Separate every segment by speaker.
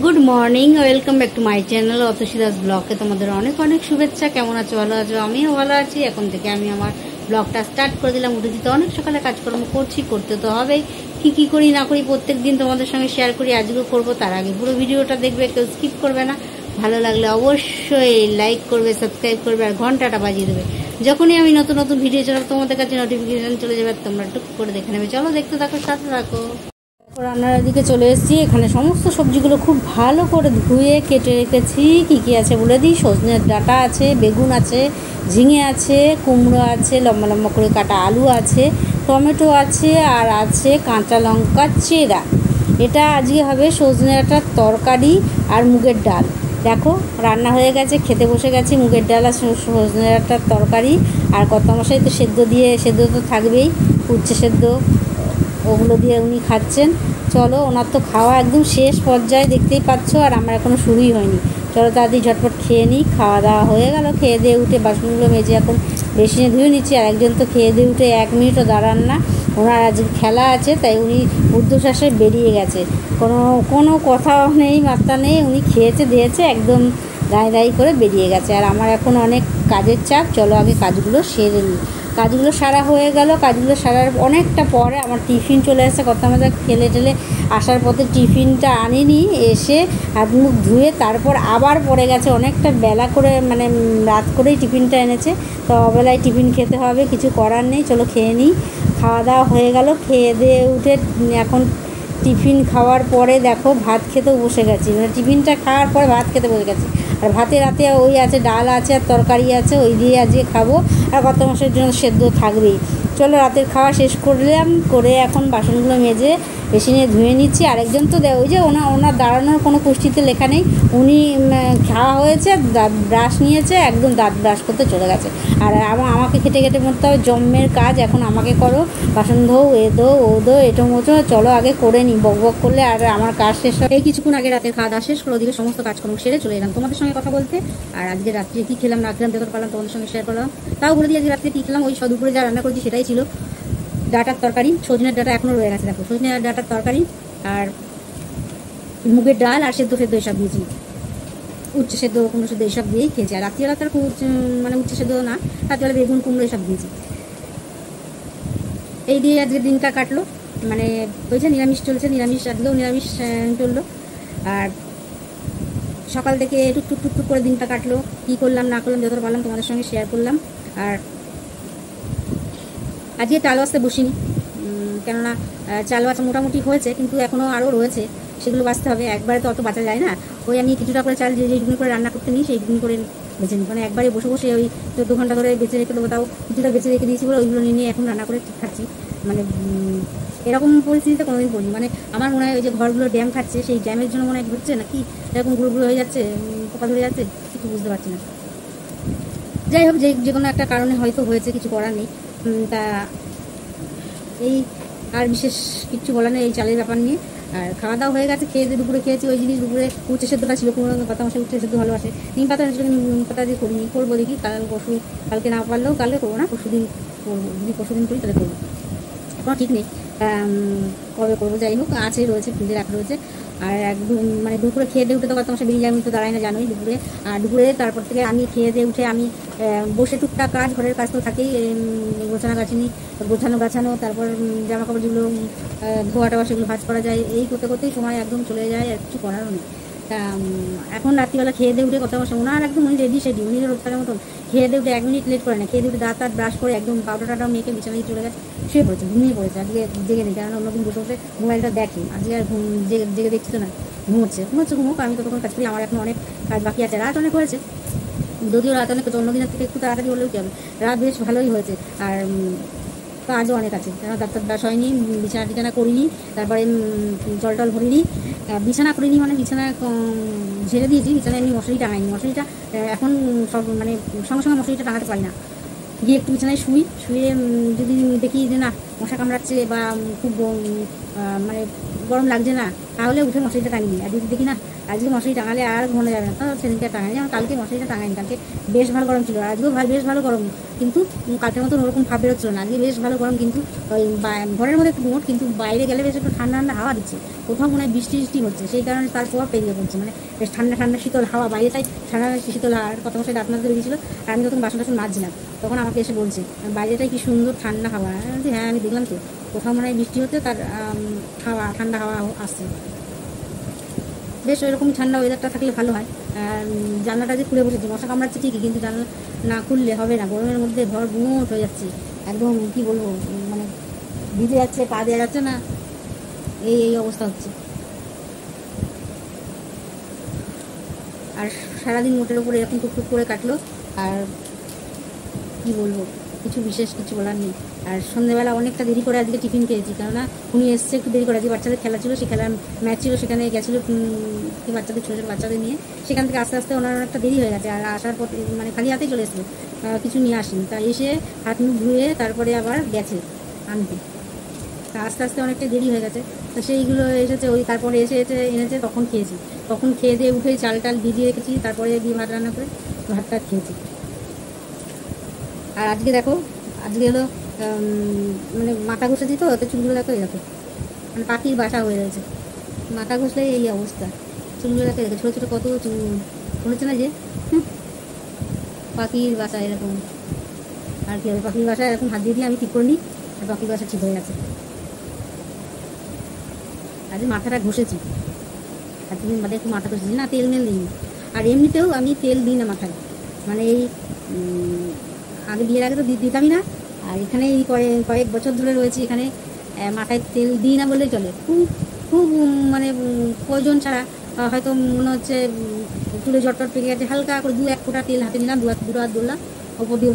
Speaker 1: Good morning, welcome back to my channel Atasi Das ব্লগে তোমাদের অনেক অনেক শুভেচ্ছা। কেমন আছো? ভালো আছো? আমিও ভালো আছি। এখন থেকে আমি আমার ব্লগটা স্টার্ট করে দিলাম। উঠে দিতে অনেক সকালে কাজকর্ম করছি, করতে তো হবেই। কি করি না করি প্রত্যেক দিন তোমাদের সঙ্গে শেয়ার করি, আজকেও করবো। তার আগে পুরো ভিডিওটা দেখবে, কেউ স্কিপ করবে না। ভালো লাগলে অবশ্যই লাইক করবে, সাবস্ক্রাইব করবে আর ঘন্টাটা বাজিয়ে দেবে। যখনই আমি নতুন নতুন ভিডিও চালাবো তোমাদের কাছে নোটিফিকেশন চলে যাবে, তোমরা টুক করে দেখে নেবে। চলো দেখতে থাকো, সাথে থাকো। রান্নার দিকে চলে এসেছি। এখানে সমস্ত সবজিগুলো খুব ভালো করে ধুয়ে কেটে রেখেছি। কি আছে বলে দিই। সজনের ডাঁটা আছে, বেগুন আছে, ঝিঙে আছে, কুমড়ো আছে, লম্বা লম্বা করে কাটা আলু আছে, টমেটো আছে, আর আছে কাঁচা লঙ্কা চেরা। এটা আজকে হবে সজনে ডাঁটার তরকারি আর মুগের ডাল। দেখো রান্না হয়ে গেছে, খেতে বসে গেছি। মুগের ডাল আর সজনে ডাঁটার তরকারি। আর কত মশাই তো সেদ্ধ তো থাকবেই, উচ্ছে সেদ্ধ, ওগুলো দিয়ে উনি খাচ্ছেন। চলো, ওনার তো খাওয়া একদম শেষ পর্যায়ে, দেখতেই পাচ্ছ। আর আমার এখনও শুরুই হয়নি। চলো তাড়াতাড়ি ঝটপট খেয়ে নিই। খাওয়া দাওয়া হয়ে গেল। খেয়ে দিয়ে উঠে বাসনগুলো মেজে এখন বেসিনে ধুয়ে নিচ্ছি। আর একজন তো খেয়ে দিয়ে উঠে 1 মিনিটও দাঁড়ান না। ওনার আজকে খেলা আছে, তাই উনি ঊর্ধ্বশ্বাসে বেরিয়ে গেছে। কোনো কথাও নেই, মাত্রা নেই। উনি খেয়েছে দিয়েছে, একদম দাঁড়িয়ে করে বেরিয়ে গেছে। আর আমার এখন অনেক কাজের চাপ। চলো আগে কাজগুলো সেরে নিই। কাজগুলো সারা হয়ে গেল। কাজগুলো সারার অনেকটা পরে আমার টিফিন চলে এসেছে। কত মজা খেলে টেলে আসার পথে টিফিনটা আনিনি, এসে হাত মুখ ধুয়ে তারপর আবার পড়ে গেছে। অনেকটা বেলা করে, মানে রাত করেই টিফিনটা এনেছে। তো অবেলায় টিফিন খেতে হবে, কিছু করার নেই। চলো খেয়ে নিই। খাওয়া দাওয়া হয়ে গেল। খেয়ে দিয়ে উঠে এখন টিফিন খাওয়ার পরে দেখো ভাত খেতেও বসে গেছি। মানে টিফিনটা খাওয়ার পরে ভাত খেতে বসে গেছি। আর ভাতে রাতে ওই আছে, ডাল আছে আর তরকারি আছে, ওই দিয়ে আজকে খাবো। আর কত মাসের জন্য সেদ্ধ থাকবেই। চলো রাতের খাওয়া শেষ করলাম, করে এখন বাসনগুলো মেজে বেসিনে ধুয়ে নিচ্ছি। আরেকজন তো ওই যে ওনার দাঁড়ানোর কোনো পুষ্টিতে লেখা নেই। উনি খাওয়া হয়েছে, দাঁত ব্রাশ নিয়েছে, একদম দাঁত ব্রাশ করতে চলে গেছে। আর আমাকে খেটে খেটে মরতে হবে। জম্মের কাজ এখন আমাকে করো। বাসন ধোও, ও দো, এটো মোচো। চলো আগে করে নিই, বক করলে আর আমার কাজ শেষ হয়। এই কিছুক্ষণ আগে রাতের খাওয়া দাওয়া শেষ করে ওদিকে সমস্ত কাজকর্ম সেরে চলে এলাম তোমাদের সঙ্গে কথা বলতে। আর আজকে রাত্রে কী খেলাম না খেলাম যত পারলাম তোমাদের সঙ্গে শেয়ার করলাম। তাও বলে দিই আজকে রাত্রে কী খেলাম। ওই দুপুরে যা রান্না করেছি সেটাই ছিল। ডাঁটার তরকারি, সজনের ডাঁটা এখনও রয়ে গেছে, দেখো সজনের ডাঁটার তরকারি আর মুগের ডাল আর সেদ্ধ এসব দিয়েছি। উচ্ছে সেদ্ধ, কুমড়ো সেদ্ধ এইসব দিয়েই খেয়েছি। আর রাত্রিবেলা তার মানে উচ্ছে সেদ্ধ না, রাত্রিবেলা বেগুন কুমড়ো এসব দিয়েছি। এই দিয়ে আজকে দিনটা কাটলো। মানে ওই যে নিরামিষ চলছে, নিরামিষ আজকেও নিরামিষ চললো। আর সকাল থেকে টুক করে দিনটা কাটলো। কী করলাম না করলাম যতটা পারলাম তোমাদের সঙ্গে শেয়ার করলাম। আর আজকে চাল বাছতে বসিনি, কেননা চাল বাছা মোটামুটি হয়েছে, কিন্তু এখনও আরও রয়েছে, সেগুলো বাছতে হবে। একবারে তো অত বাছা যায় না। ওই আমি কিছুটা করে চাল যেইগুলো করে রান্না করতে নিই সেইগুলো করে বেছে নিই। মানে একবারে বসে ওই 14 ঘন্টা ধরে বেছে রেখে দেবো, তাও কিছুটা বেছে রেখে দিয়েছি বলে ওইগুলো নিয়ে এখন রান্না করে খাচ্ছি। মানে এরকম পরিস্থিতিতে কোনোদিন পড়িনি। মানে আমার মনে হয় ওই যে ঘরগুলো ড্যাম খাচ্ছে, সেই ড্যামের জন্য মনে হয় ঘুরছে না কি, এরকম গুঁড়ো হয়ে যাচ্ছে, পোকা ধরে যাচ্ছে, কিছু বুঝতে পারছি না। যাই হোক, যে কোনো একটা কারণে হয়তো হয়েছে, কিছু করার নেই। তা এই আর বিশেষ কিছু বলার নেই এই চালের ব্যাপার নিয়ে। আর খাওয়া দাওয়া হয়ে গেছে। খেয়ে দিয়ে দুপুরে খেয়েছি ওই জিনিস। দুপুরে উচ্ছে সেদ্ধটা ছিল, কোনো কথা মশাই উচ্ছে সেদ্ধ ভালোবাসে। নিম পাতা ছিল, নিম পাতা দিয়ে করিনি, করবো দেখি কালকে না পারলেও কালকে করবো না, পরশুদিন করবো। যদি পরশুদিন করি তাহলে করবো, কোনো ঠিক নেই কবে করবো। যাই হোক, রয়েছে ফ্রিজে রাখা রয়েছে। আর একদম মানে দুপুরে খেয়ে দিয়ে উঠে তো কথা মশাই বেরিয়ে যায়, আমি তো দাঁড়াই না জানোই দুপুরে। আর দুপুরে তারপর থেকে আমি খেয়ে দিয়ে উঠে আমি বসে টুকটাক কাজ, ঘরের কাজ তো থাকেই, গোছানো, তারপর জামা কাপড় যেগুলো ধোয়া টোয়া সেগুলো ভাঁজ করা যায়। এই করতেই সময় একদম চলে যায়, আর কিছু করারও নেই। তা এখন রাত্রিবেলা খেয়ে দিয়ে উঠে কথা বসে ওনার একদম উনি রেডি উনি রোজকারের মতন খেয়ে দিয়ে উঠে 1 মিনিট লেট করে না। খেয়ে দিয়ে উঠে দাঁত ব্রাশ করে একদম পাউডারটাও মেখে বিছানায় চলে গেছে, শুয়ে পড়েছে, ঘুমিয়ে পড়েছে। আজকে জেগে নেই, কারণ অন্যদিন বসে মোবাইলটা দেখি। আজকে আর জেগে দেখছি তো না, ঘুমোক। আমি তো তখন কাজ করি, আমার এখন অনেক কাজ বাকি আছে। রাত অনেক হয়েছে, যদিও রাত অনেক অন্যদিনের থেকে একটু তাড়াতাড়ি হলেও কি হবে, রাত বেশ ভালোই হয়েছে। আর কাজও অনেক আছে, কেন ডাক্তার ব্রাশ হয়নি, বিছানা করিনি, তারপরে জল ভরিনি, বিছানা করিনি। মানে বিছানা ঝেড়ে দিয়েছি, বিছানায় এমনি মশারি টাঙাইনি। মশারিটা এখন সব মানে সঙ্গে সঙ্গে মশারিটা টাঙাতে পারি না। গিয়ে একটু বিছানায় শুয়ে যদি দেখি যে না মশা কামড়াচ্ছে বা খুব মানে গরম লাগছে না, তাহলে উঠে মশারিটা টাঙিয়ে নিই। আর যদি দেখি না আজকে মশারি টাঙালে আর ঘুমানো যাবে না, তো সেদিনকে টাঙাই। যেমন কালকে মশারিটা টাঙাইনি, কালকে বেশ ভালো গরম ছিল, আজকেও বেশ ভালো গরম, কিন্তু কালকের মতো ওরকম ভাব বেরোচ্ছিল না, আজকে বেশ ভালো গরম। কিন্তু ওই ঘরের মধ্যে একটু মোট, কিন্তু বাইরে গেলে বেশ একটু ঠান্ডা ঠান্ডা হাওয়া দিচ্ছে, কোথাও মনে হয় বৃষ্টি হচ্ছে, সেই কারণে তারপর পেরিয়ে পড়ছে, মানে বেশ ঠান্ডা ঠান্ডা শীতল হাওয়া বাইরে, তাই ঠান্ডা শীতল হাওয়ার কথা মশাই দাঁত মাঝে বেরিয়েছিল। আর আমি তখন বাসন টাসন মাজছিলাম, তখন আমাকে এসে বলছে বাইরেটাই কি সুন্দর ঠান্ডা হাওয়া। হ্যাঁ আমি দেখলাম তো, কোথাও মনে হয় বৃষ্টি হচ্ছে, তার হাওয়া ঠান্ডা হাওয়া আসছে, বেশ ওইরকম ঠান্ডা ওয়েদারটা থাকলে ভালো হয়। আর জানলাটা যে খুলে বসেছি, মশা কামড়াচ্ছে ঠিকই, কিন্তু জানলা না খুললে হবে না, গরমের মধ্যে ঘর গুঁট হয়ে যাচ্ছে একদম, কি বলবো, মানে ভিজে যাচ্ছে, পা দেওয়া যাচ্ছে না, এই অবস্থা হচ্ছে। আর সারাদিন মোটের উপরে এরকম টুকটুক করে কাটলো, আর কি বলবো, কিছু বলার নেই। আর সন্ধ্যেবেলা অনেকটা দেরি করে আজকে টিফিন খেয়েছি, কেননা উনি এসছে একটু দেরি করে, আজকে বাচ্চাদের খেলা ছিল, সেই খেলার ম্যাচ ছিল, সেখানে গেছিলো বাচ্চাদের ছোটো ছোটো বাচ্চাদের নিয়ে, সেখান থেকে আস্তে আস্তে ওনার অনেকটা দেরি হয়ে গেছে। আর আসার পর মানে খালি হাতেই চলে এসেছিলো, কিছু নিয়ে আসেনি, তাই এসে হাত মুখ ধুয়ে তারপরে আবার গেছে আনতে, তা আস্তে আস্তে অনেকটা দেরি হয়ে গেছে। তো সেইগুলো এসেছে, ওই তারপরে এনেছে, তখন খেয়েছি, তখন খেয়ে দিয়ে উঠে চাল টাল ভিজিয়ে রেখেছি, তারপরে দিয়ে ভাত রান্না করে ভাতটা খেয়েছি। আর আজকে দেখো, আজকে হলো মানে মাথা ঘষেছি, তো চুলগুলো দেখো এরকম, মানে পাখির বাসা হয়ে রয়েছে, মাথা ঘষলে এই অবস্থা, চুলগুলো দেখো ছোটো ছোটো কত চুল শুনেছে না যে পাখির বাসা এরকম। আর কি হবে, পাখির বাসা এরকম হাত দিয়ে আমি ঠিক করে নিই, আর পাখির বাসা ঠিক হয়ে গেছে। আজ মাথাটা ঘষেছি, আর 2 দিন বাদে একটু মাথা ঘষেছি, না তেল মেল দিইনি। আর এমনিতেও আমি তেল দিই না মাথায়, মানে এই আগে বিয়ের আগে তো দিতামই না, আর এখানে এই কয়েক বছর ধরে রয়েছি এখানে, মাথায় তেল দিই না বললেই চলে, খুব খুব মানে প্রয়োজন ছাড়া, হয়তো মনে হচ্ছে চুলে জটটট পেকে গেছে, হালকা করে 2-1 ফোঁটা তেল হাতে নিলাম, দুটো হাত ধরলাম, ওপর দিয়ে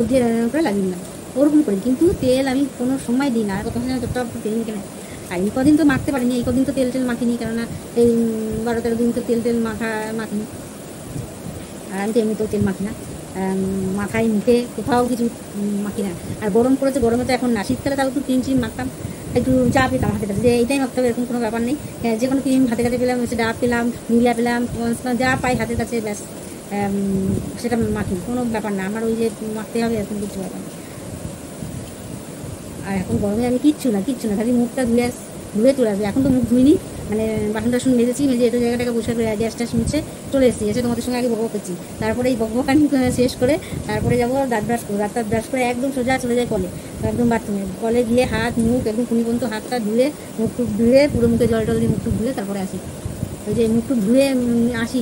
Speaker 1: করে লাগিয়ে নিলাম, ওরকম করি, কিন্তু তেল আমি কোনো সময় দিই না। আর কত সময় চটটপ তেল মেখে নেয়, আর এই কদিন তো মাখতে পারিনি, এই কদিন তো তেল মাখিনি, কেননা এই 12-13 দিন তো তেল মাখিনি। আর আমি তো এমনিতেও তেল মাখি না, মাথায় মুখে কোথাও কিছু মাখি না। আর গরম পড়েছে, গরমে তো এখন না, শীতকালে তাও একটু ক্রিম মাখতাম, একটু চা পেতাম হাতে কাছে, যে এইটাই মাখতে হবে এরকম কোনো ব্যাপার নেই, যে কোনো ক্রিম হাতে কাছে পেলাম, হচ্ছে ডাব পেলাম, নিউলিয়া পেলাম, যা পাই হাতের কাছে ব্যাস সেটা মাখি, কোনো ব্যাপার না আমার, ওই যে মাখতে হবে এরকম কিছু ব্যাপার না। আর এখন গরমে আমি কিচ্ছু না, খালি মুখটা ধুয়ে চলে আসবে। এখন তো মুখ ধুইনি, মানে বাসন টাসন মেজেছি, একটু জায়গাটাকে বসে করে গ্যাস ট্যাস মুছে চলে এসেছি, এসে তোমাদের সঙ্গে আগে বকবক করছি, তারপরে এই বকবকানি শেষ করে তারপরে যাবো দাঁত ব্রাশ করে একদম সোজা চলে যায় কলে, একদম বাথরুমে, কলে গিয়ে হাত মুখ একদম কুনি পর্যন্ত হাতটা ধুয়ে, মুখ টুক ধুয়ে, পুরো মুখে জল টল দিয়ে মুখ টুক ধুয়ে তারপরে আসি। ওই যে মুখ টুক ধুয়ে আসি,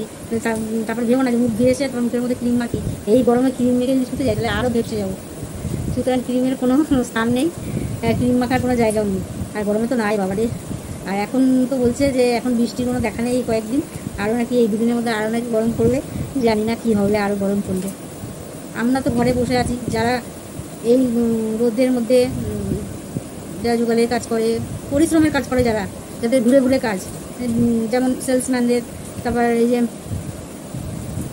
Speaker 1: তারপর ভেবো না যে মুখ ধুয়েছে তারপর মুখের মধ্যে ক্রিম মাখি, এই গরমে ক্রিম মেখে যদি শুতে যাই তাহলে আরও ভেপসে যাবো, সুতরাং ক্রিমের কোনো স্থান নেই, ক্রিম মাখার কোনো জায়গাও নেই। আর গরমে তো নাই বাবা রে। আর এখন তো বলছে যে এখন বৃষ্টির কোনো দেখা নেই, কয়েকদিন আরও নাকি এই 2 দিনের মধ্যে আরও নাকি গরম পড়বে, জানি না কী হবে, আরও গরম পড়বে। আমরা তো ঘরে বসে আছি, যারা এই রোদের মধ্যে যারা যুগালের কাজ করে, পরিশ্রমের কাজ করে, যাদের ঘুরে ঘুরে কাজ, যেমন সেলসম্যানদের, তারপর এই যে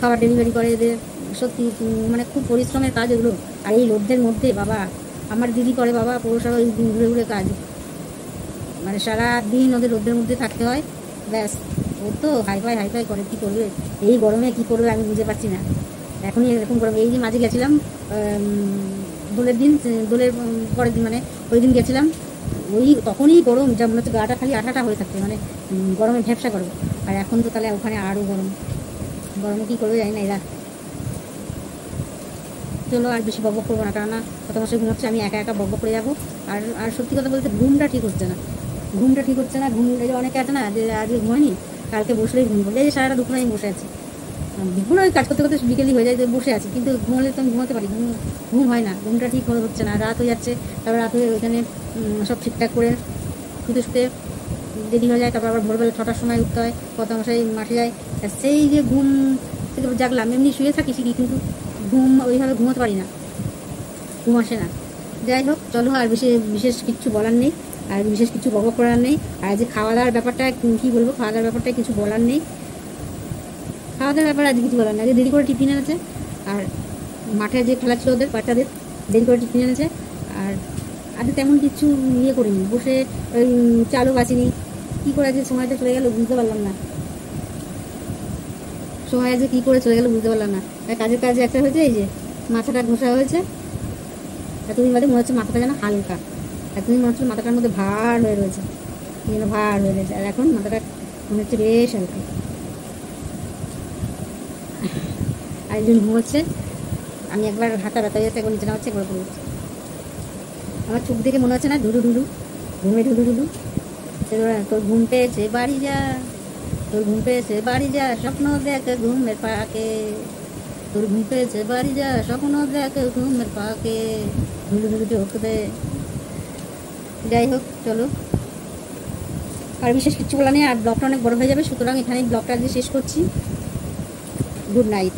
Speaker 1: খাবার ডেলিভারি করে, এদের সত্যি মানে খুব পরিশ্রমের কাজ এগুলো। আর এই রোদের মধ্যে বাবা, আমার দিদি করে বাবা পৌরসভা ঘুরে ঘুরে কাজ, মানে সারা দিন ওদের রোদের মধ্যে থাকতে হয়, ব্যাস ও তো হাইফাই করে, কী করবে এই গরমে, কী করবে আমি বুঝতে পারছি না। এখনই এরকম গরম, এই যে মাঝে গেছিলাম দোলের পরের দিন, মানে ওই দিন গেছিলাম, তখনই গরম, যা মনে হচ্ছে গাটা খালি আঠাটা হয়ে থাকবে, মানে গরমে ভ্যাবসা করবো। আর এখন তো তাহলে ওখানে আরও গরমে কী করবে জানি না এরা। চলো আর বেশি বকবক করবো না, কেননা কত মাসে ঘুমোচ্ছে, আমি একা একা বকবক করে যাবো। আর সত্যি কথা বলতে ঘুমটা ঠিক হচ্ছে না, ঘুম অনেকে আছে না যে আজকে ঘুমায়নি, কালকে বসলেই ঘুম বলে, এই সারাটা দুপুরে আমি বসে আছি, দুপুরে ওই কাজ করতে করতে বিকেলই হয়ে যায়, যে বসে আছি, কিন্তু ঘুমালে তো আমি ঘুমাতে পারি, ঘুম হয় না, ঘুমটা ঠিক হচ্ছে না, রাত হয়ে যাচ্ছে, তারপর রাত হয়ে ওইখানে সব ঠিকঠাক করে শুতে দেরি হয়ে যায়, তারপর আবার ভোরবেলা 6টার সময় উঠতে হয়, কত মশাই মাঠে যায়, সেই যে ঘুম থেকে জাগলাম, এমনি শুয়ে থাকি ঠিকই, কিন্তু ঘুম ওইভাবে ঘুমোতে পারি না, ঘুম আসে না। যাই হোক চলো, আর বিশেষ কিছু বলার নেই, আর বিশেষ কিছু বকবক করার নেই। আর যে খাওয়া দাওয়ার ব্যাপারটা কী বলবো, খাওয়া দাওয়ার ব্যাপারটা কিছু বলার নেই, খাওয়া দাওয়ার ব্যাপারে আজকে কিছু বলার নেই। আজকে দেরি করে টিফিন এনেছে, আর মাঠে যে খেলা ছিল ওদের বাচ্চাদের, দেরি করে টিফিন এনেছে। আর আজকে তেমন কিছু ইয়ে করিনি, বসে ওই চালও বাঁচিনি, কী করে যে সময়টা চলে গেল বুঝতে পারলাম না, সময় যে কী করে চলে গেল বুঝতে পারলাম না। কাজের কাজে একটা হয়েছে, এই যে মাথাটা ঘষা হয়েছে, এতদিন বাদে মনে হচ্ছে মাথাটা যেন হালকা, এতদিন মনে হচ্ছে মাথাটার মধ্যে ভার হয়ে রয়েছে, যেন ভার হয়ে রয়েছে, আর এখন মাথাটা মনে হচ্ছে বেশ হালকা। আরেকজন ঘুমোচ্ছে, আমি একবার হাতা ব্যথা হয়ে যাচ্ছে, একবার নিচে নামাচ্ছে, একবার ঘুমোচ্ছে। আমার চোখ দেখে মনে হচ্ছে না ঢুডু ঢুডু, ঘুমে ঢুডু ঢুডু। তোর ঘুম পেয়েছে বাড়ি যা, তোর ঘুম পেয়েছে বাড়ি যা, স্বপ্ন দেখ ঘুমের পাকে, তোর ঘুম পেয়েছে বাড়ি যা, স্বপ্ন দেখ ঘুমের পাকে, ঢুডু ঢুডু চোখ দে। যাই হোক, চলো, আর বিশেষ কিছু বলা নেই, আর ব্লগটা অনেক বড় হয়ে যাবে, সুতরাং এখানেই ব্লগটা আজকে শেষ করছি। Good night.